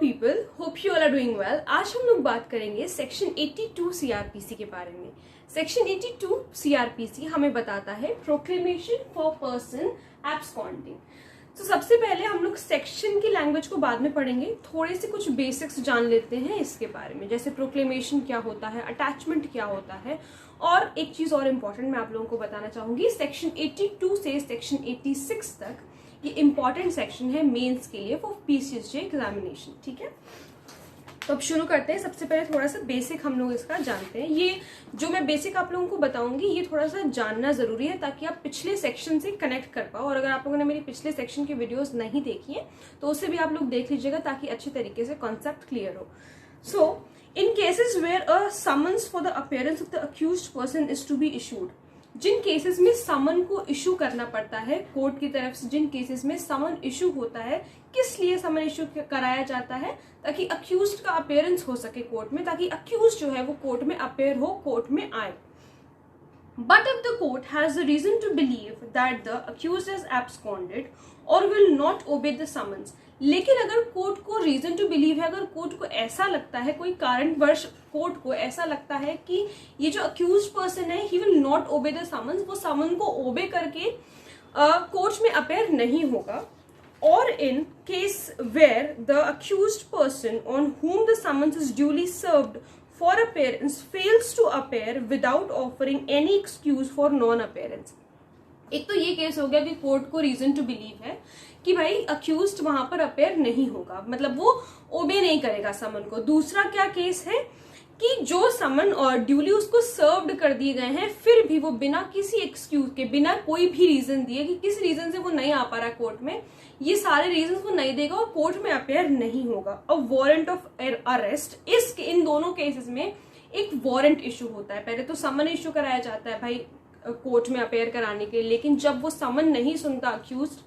People, hope you all are doing well. आज हम लोग बात करेंगे सेक्शन 82 सीआरपीसी के बारे में। सेक्शन 82 सीआरपीसी हमें बताता है प्रोक्लेमेशन फॉर पर्सन एब्सकॉन्डिंग। तो सबसे पहले हम लोग सेक्शन की लैंग्वेज को बाद में पढ़ेंगे, थोड़े से कुछ बेसिक्स जान लेते हैं इसके बारे में, जैसे प्रोक्लेमेशन क्या होता है, अटैचमेंट क्या होता है। और एक चीज और इम्पोर्टेंट मैं आप लोगों को बताना चाहूंगी, सेक्शन 82 से सेक्शन 86 तक ये इंपॉर्टेंट सेक्शन है मेंस के लिए फॉर पीसीएसजे एग्जामिनेशन। ठीक है, तो अब शुरू करते हैं। सबसे पहले थोड़ा सा बेसिक हम लोग इसका जानते हैं। ये जो मैं बेसिक आप लोगों को बताऊंगी ये थोड़ा सा जानना जरूरी है ताकि आप पिछले सेक्शन से कनेक्ट कर पाओ। और अगर आप लोगों ने मेरी पिछले सेक्शन की वीडियोस नहीं देखी है तो उसे भी आप लोग देख लीजिएगा ताकि अच्छे तरीके से कॉन्सेप्ट क्लियर हो। So in cases where a summons for the appearance of the accused person is to be issued, जिन केसेस में समन को इशू करना पड़ता है कोर्ट की तरफ से, जिन केसेस में समन इशू होता है, किस लिए समन इशू कराया जाता है, ताकि अक्यूज्ड का अपीयरेंस हो सके कोर्ट में, ताकि अक्यूज्ड जो है वो कोर्ट में अपीयर हो, कोर्ट में आए। But if the court has the reason to believe that the accused is absconded or will not obey the summons, लेकिन अगर कोर्ट को रीजन टू बिलीव है, अगर कोर्ट को ऐसा लगता है, कोई कारणवश कोर्ट को ऐसा लगता है कि ये जो अक्यूज्ड पर्सन है he will not obey the summons, वो समन को ओबे करके कोर्ट में अपेयर नहीं होगा, और in case where the accused person on whom the summons is duly served for appearance fails to appear without offering any excuse for non appearance। एक तो ये केस हो गया कि कोर्ट को रीजन टू बिलीव है कि भाई अक्यूज्ड वहां पर अपेयर नहीं होगा, मतलब वो ओबे नहीं करेगा समन को। दूसरा क्या केस है कि जो समन और ड्यूली उसको सर्व्ड कर दिए गए हैं, फिर भी वो बिना किसी एक्सक्यूज के, बिना कोई भी रीजन दिए कि किस रीजन से वो नहीं आ पा रहा कोर्ट में, ये सारे रीजन वो नहीं देगा और कोर्ट में अपेयर नहीं होगा। अ वारंट ऑफ अरेस्ट, इन दोनों केसेस में एक वारंट इशू होता है। पहले तो समन इशू कराया जाता है भाई कोर्ट में अपेयर कराने के लिए, लेकिन जब वो समन नहीं सुनता अक्यूज्ड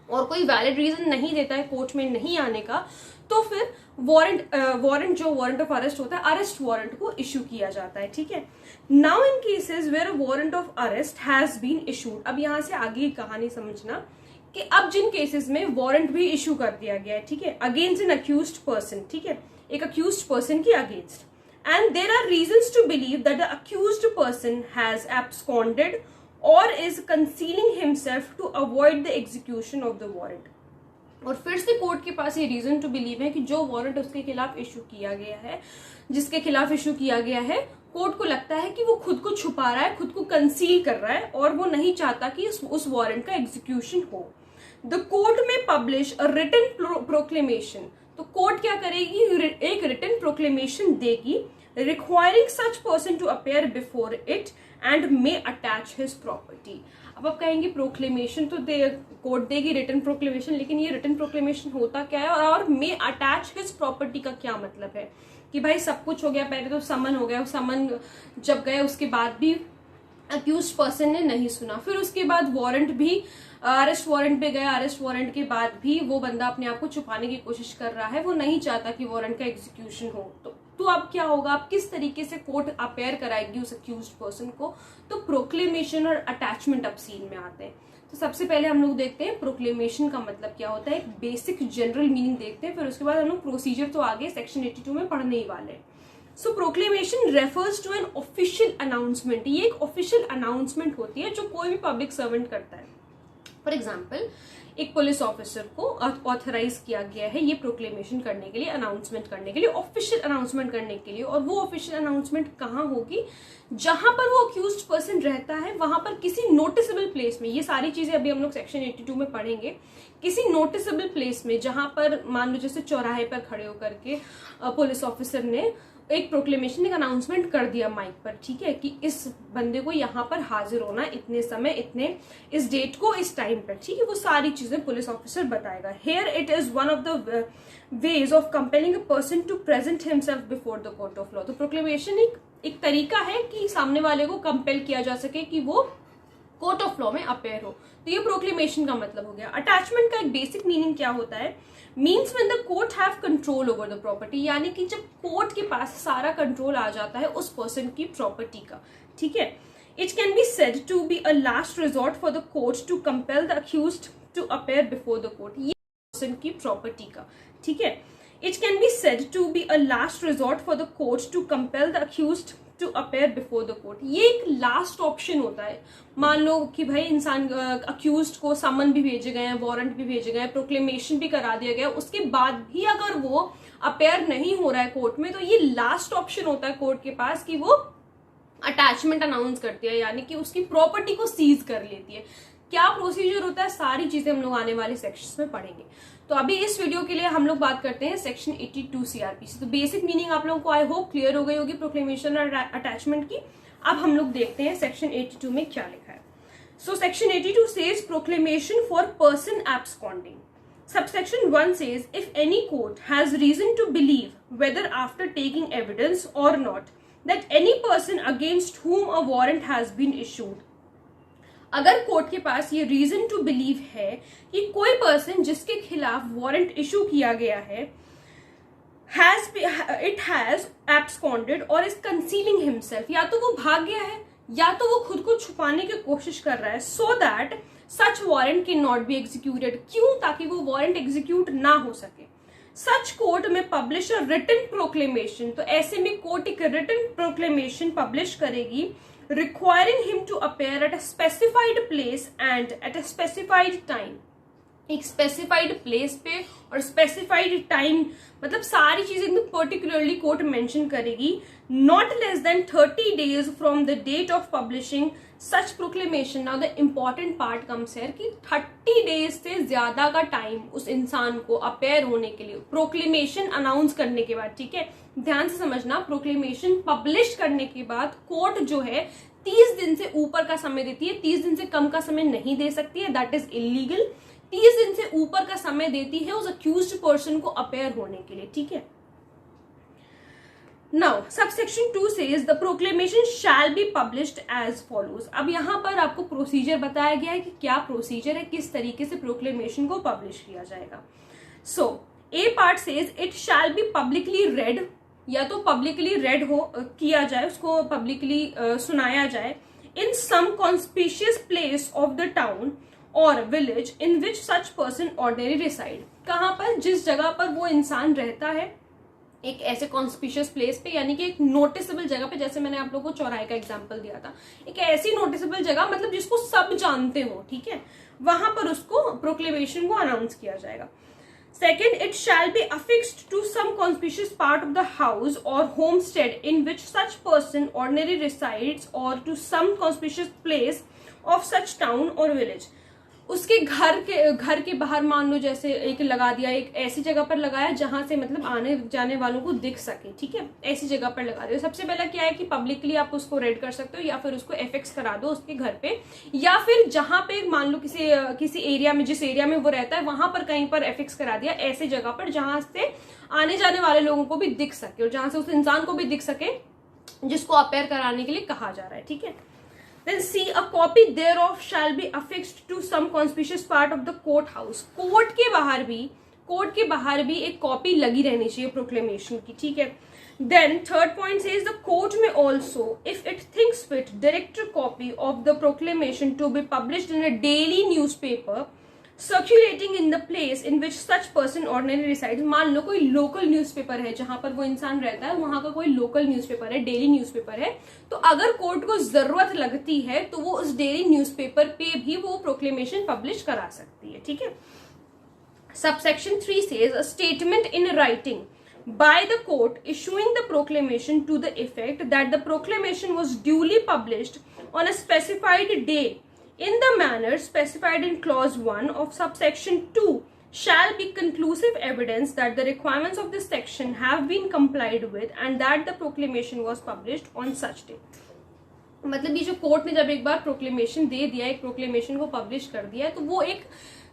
और कोई वैलिड रीजन नहीं देता है कोर्ट में नहीं आने का, तो फिर वारंट ऑफ अरेस्ट होता है, अरेस्ट वारंट को इशू किया जाता है। ठीक है, now in cases where a warrant of arrest has been issued, अब यहां से आगे की कहानी समझना कि अब जिन केसेस में वारंट भी इशू कर दिया गया है, ठीक है, अगेंस्ट एन अक्यूज्ड पर्सन, ठीक है, एक अक्यूज्ड पर्सन के against, and there are reasons to believe that the accused person has absconded और is concealing himself to avoid the execution of the warrant. और फिर से कोर्ट के पास ये रीजन टू बिलीव है कि जो वारंट उसके खिलाफ इशू किया गया है, जिसके खिलाफ इशू किया गया है, कोर्ट को लगता है कि वो खुद को छुपा रहा है, खुद को कंसील कर रहा है और वो नहीं चाहता कि उस वारंट का एग्जीक्यूशन हो। The court may publish a written proclamation, तो कोर्ट क्या करेगी, एक रिटन प्रोक्लेमेशन देगी requiring such person to appear before it and may attach his property. अब आप कहेंगे प्रोक्लेमेशन तो कोर्ट देगी रिटन प्रोक्लेमेशन, लेकिन ये रिटन प्रोक्लेमेशन होता क्या है और मे अटैच हिज प्रॉपर्टी का क्या मतलब है कि भाई सब कुछ हो गया, पहले तो समन हो गया, समन जब गए उसके बाद भी अक्यूज्ड पर्सन ने नहीं सुना, फिर उसके बाद वारंट भी, अरेस्ट वारंट पे गया, अरेस्ट वारंट के बाद भी वो बंदा अपने आप को छुपाने की कोशिश कर रहा है, वो नहीं चाहता कि वारंट का एग्जीक्यूशन हो। तो अब क्या होगा, अब किस तरीके से कोर्ट अपेयर कराएगी उस अक्यूज्ड पर्सन को, तो प्रोक्लेमेशन और अटैचमेंट अब सीन में आते हैं। तो सबसे पहले हम लोग देखते हैं प्रोक्लेमेशन का मतलब क्या होता है, एक बेसिक जनरल मीनिंग देखते हैं, फिर उसके बाद हम लोग प्रोसीजर तो आगे सेक्शन 82 में पढ़ने ही वाले हैं। So proclamation refers to an official announcement, ये एक ऑफिशियल अनाउंसमेंट होती है जो कोई भी पब्लिक सर्वेंट करता है। फॉर एग्जाम्पल, एक पुलिस ऑफिसर को ऑथराइज किया गया है ये प्रोक्लेमेशन करने के लिए, अनाउंसमेंट करने के लिए, ऑफिशियल अनाउंसमेंट करने के लिए, और वो ऑफिशियल अनाउंसमेंट कहाँ होगी, जहां पर वो अक्यूज्ड पर्सन रहता है, वहां पर किसी नोटिसेबल प्लेस में। ये सारी चीजें अभी हम लोग सेक्शन 82 में पढ़ेंगे। किसी नोटिसेबल प्लेस में, जहां पर मान लो जैसे चौराहे पर खड़े होकर के पुलिस ऑफिसर ने एक प्रोक्लेमेशन, एक अनाउंसमेंट कर दिया माइक पर, ठीक है, कि इस बंदे को यहाँ पर हाजिर होना इतने समय, इतने इस डेट को, इस टाइम पर, ठीक है, वो सारी चीजें पुलिस ऑफिसर बताएगा। Here it is one of the ways of compelling a person to present himself before the court of law. तो प्रोक्लेमेशन एक तरीका है कि सामने वाले को कंपेल किया जा सके कि वो कोर्ट ऑफ लॉ में अपेयर हो। तो ये प्रोक्लेमेशन का मतलब हो गया। अटैचमेंट का एक बेसिक मीनिंग क्या होता है, means when the court have control over the property, यानी कि जब कोर्ट के पास सारा कंट्रोल आ जाता है उस पर्सन की प्रॉपर्टी का, ठीक है। It can be said to be a last resort for the court to compel the accused to appear before the court, ये पर्सन की प्रॉपर्टी का, ठीक है। It can be said to be a last resort for the court to compel the accused to appear before the court. ये एक last option होता है. मान लो कि भाई इंसान अक्यूज्ड को समन भी भेजे गए हैं, वारंट भी भेजे गए हैं, प्रोक्लेमेशन भी करा दिया गया, उसके बाद भी अगर वो अपेयर नहीं हो रहा है कोर्ट में, तो ये लास्ट ऑप्शन होता है कोर्ट के पास कि वो अटैचमेंट अनाउंस करती है, यानी कि उसकी प्रॉपर्टी को सीज कर लेती है. क्या प्रोसीजर होता है, सारी चीजें हम लोग आने वाले सेक्शंस में पढ़ेंगे. तो अभी इस वीडियो के लिए हम लोग बात करते हैं सेक्शन 82 सीआरपीसी. तो बेसिक मीनिंग आप लोगों को आई होप क्लियर हो गई होगी प्रोक्लेमेशन और अटैचमेंट की. अब हम लोग देखते हैं सेक्शन 82 में क्या लिखा है. So section 82 says proclamation for person absconding. Subsection 1 says, if any court has reason to believe, whether after taking evidence or not, that any person against whom a warrant has been issued, अगर court के पास ये reason to believe है कि कोई person जिसके खिलाफ warrant issue किया गया है इट हैज एब्सकॉन्डेड और इज कंसीलिंग हिमसेल्फ, या तो वो भाग गया है या तो वो खुद को छुपाने की कोशिश कर रहा है, so that such warrant can not be executed. क्यों? ताकि वो वारंट एग्जीक्यूट ना हो सके. सच court may publish a written proclamation. तो ऐसे में कोर्ट एक रिटन प्रोक्लेमेशन पब्लिश करेगी requiring him to appear at a specified place and at a specified time. एक स्पेसिफाइड प्लेस पे और स्पेसिफाइड टाइम, मतलब सारी चीजें एकदम पर्टिकुलरली कोर्ट मेंशन करेगी. Not less than 30 days from the date of publishing such proclamation. Now the important part comes here कि 30 days से ज्यादा का टाइम उस इंसान को अपेयर होने के लिए प्रोक्लेमेशन अनाउंस करने के बाद. ठीक है, ध्यान से समझना, प्रोक्लेमेशन पब्लिश करने के बाद कोर्ट जो है 30 दिन से ऊपर का समय देती है. 30 दिन से कम का समय नहीं दे सकती है, दैट इज इलीगल. 30 दिन से ऊपर का समय देती है उस अक्यूज्ड पर्सन को अपेयर होने के लिए. ठीक है. Now subsection 2 says the proclamation shall be published as follows. अब यहां पर आपको प्रोसीजर बताया गया है कि क्या प्रोसीजर है, किस तरीके से प्रोक्लेमेशन को पब्लिश किया जाएगा. So a part says it shall be publicly read, या तो पब्लिकली रेड हो किया जाए, उसको पब्लिकली सुनाया जाए, in some conspicuous place of the town और village in which such person ordinarily reside. कहां पर, जिस जगह पर वो इंसान रहता है, एक ऐसे कॉन्स्पिशियस प्लेस पे, यानी कि एक नोटिसेबल जगह पे, जैसे मैंने आप लोगों को चौराहे का एग्जांपल दिया था, एक ऐसी नोटिसेबल जगह मतलब जिसको सब जानते हो. ठीक है, वहां पर उसको प्रोक्लेमेशन को अनाउंस किया जाएगा. Second, it shall be affixed to some conspicuous part of the house or homestead in which such person ordinarily resides, or to some conspicuous place of such town or village. उसके घर के बाहर मान लो जैसे एक लगा दिया, एक ऐसी जगह पर लगाया जहां से मतलब आने जाने वालों को दिख सके. ठीक है, ऐसी जगह पर लगा दो. सबसे पहला क्या है कि पब्लिकली आप उसको रेड कर सकते हो, या फिर उसको एफिक्स करा दो उसके घर पे, या फिर जहां पे मान लो किसी एरिया में, जिस एरिया में वो रहता है वहां पर कहीं पर एफिक्स करा दिया, ऐसी जगह पर जहां से आने जाने वाले लोगों को भी दिख सके और जहां से उस इंसान को भी दिख सके जिसको अपेयर कराने के लिए कहा जा रहा है. ठीक है. Then C, a copy thereof shall be affixed to some conspicuous part of the court house. Court के बाहर भी एक कॉपी लगी रहनी चाहिए प्रोक्लेमेशन की. ठीक है. Then third point says the court may also, if it thinks fit, direct a copy of the proclamation to be published in a daily newspaper circulating in the place in which such person ordinary resides. मान लो कोई local newspaper है जहां पर वो इंसान रहता है, वहां का कोई लोकल न्यूज़पेपर है, डेली न्यूज़पेपर है, तो अगर कोर्ट को जरूरत लगती है तो वो उस डेली न्यूज़पेपर पे भी वो प्रोक्लेमेशन पब्लिश करा सकती है. ठीक है. Subsection 3 says a statement in writing by the court issuing the proclamation to the effect that the proclamation was duly published on a specified day in the manner specified in clause 1 of subsection 2 shall be conclusive evidence that the requirements of this section have been complied with and that the proclamation was published on such day. मतलब ये जो court ने जब एक बार proclamation दे दिया, एक proclamation को publish कर दिया है, तो वो एक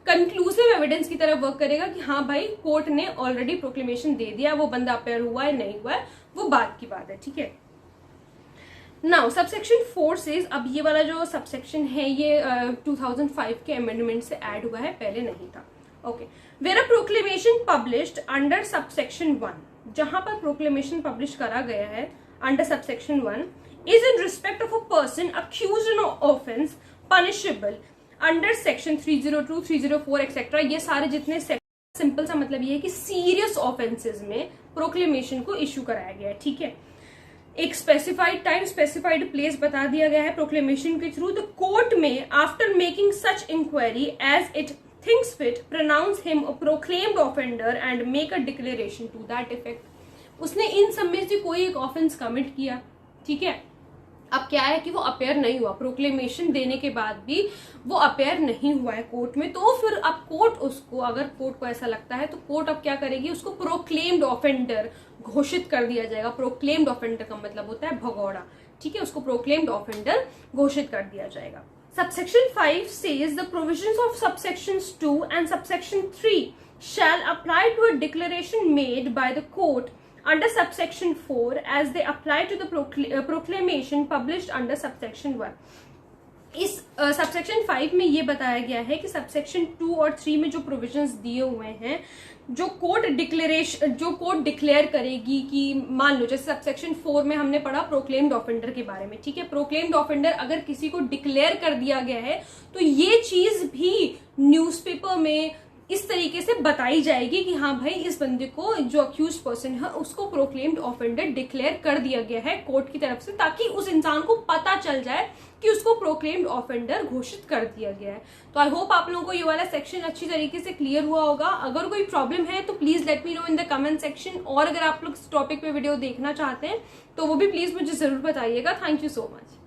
कंक्लूसिव एविडेंस की तरह वर्क करेगा कि हाँ भाई कोर्ट ने ऑलरेडी प्रोक्लेमेशन दे दिया, वो बंदा अपेयर हुआ है नहीं हुआ है वो बात की बात है. ठीक है. नाउ सबसेक्शन 4 सेज, अब ये वाला जो सबसेक्शन है ये 2005 के अमेंडमेंट से ऐड हुआ है, पहले नहीं था. Okay. Where a proclamation published under subsection 1, जहां पर प्रोक्लेमेशन पब्लिश करा गया है under subsection 1 is in respect of a person accused in an offense punishable under section 302, 304 etc. ये सारे जितने सिंपल सा मतलब ये है कि सीरियस ऑफेंसेस में प्रोक्लेमेशन को इश्यू कराया गया है, ठीक है। एक स्पेसिफाइड टाइम स्पेसिफाइड प्लेस बता दिया गया है प्रोक्लेमेशन के थ्रू। The court may after making such inquiry as it thinks fit pronounce him a proclaimed offender and make a declaration to that effect. उसने इन सब में से कोई एक ऑफेंस कमिट किया, ठीक है। अब क्या है कि वो अपेयर नहीं हुआ, प्रोक्लेमेशन देने के बाद भी वो अपेयर नहीं हुआ है कोर्ट में, तो फिर अब कोर्ट उसको, अगर कोर्ट को ऐसा लगता है तो कोर्ट अब क्या करेगी, उसको प्रोक्लेम्ड ऑफेंडर घोषित कर दिया जाएगा। प्रोक्लेम्ड ऑफेंडर का मतलब होता है भगौड़ा, ठीक है, उसको प्रोक्लेम्ड ऑफेंडर घोषित कर दिया जाएगा। Subsection 5 says the provisions of subsections 2 and subsection 3 shall apply to a declaration made by the court under subsection 4 as they apply to the proclamation published under subsection 1. इस सबसेक्शन 5 में ये बताया गया है कि सबसेक्शन 2 और 3 में जो प्रोविजंस दिए हुए हैं, जो कोर्ट डिक्लेयर करेगी कि मान लो जैसे सबसेक्शन 4 में हमने पढ़ा प्रोक्लेम्ड ऑफेंडर के बारे में, ठीक है। प्रोक्लेम्ड ऑफेंडर अगर किसी को डिक्लेयर कर दिया गया है तो ये चीज भी न्यूज़पेपर में इस तरीके से बताई जाएगी कि हाँ भाई इस बंदे को, जो अक्यूज पर्सन है, उसको प्रोक्लेम्ड ऑफेंडर डिक्लेयर कर दिया गया है कोर्ट की तरफ से, ताकि उस इंसान को पता चल जाए कि उसको प्रोक्लेम्ड ऑफेंडर घोषित कर दिया गया है। तो आई होप आप लोगों को ये वाला सेक्शन अच्छी तरीके से क्लियर हुआ होगा। अगर कोई प्रॉब्लम है तो please let me know in the comment section, और अगर आप लोग इस टॉपिक पे वीडियो देखना चाहते हैं तो वो भी प्लीज मुझे जरूर बताइएगा। Thank you so much.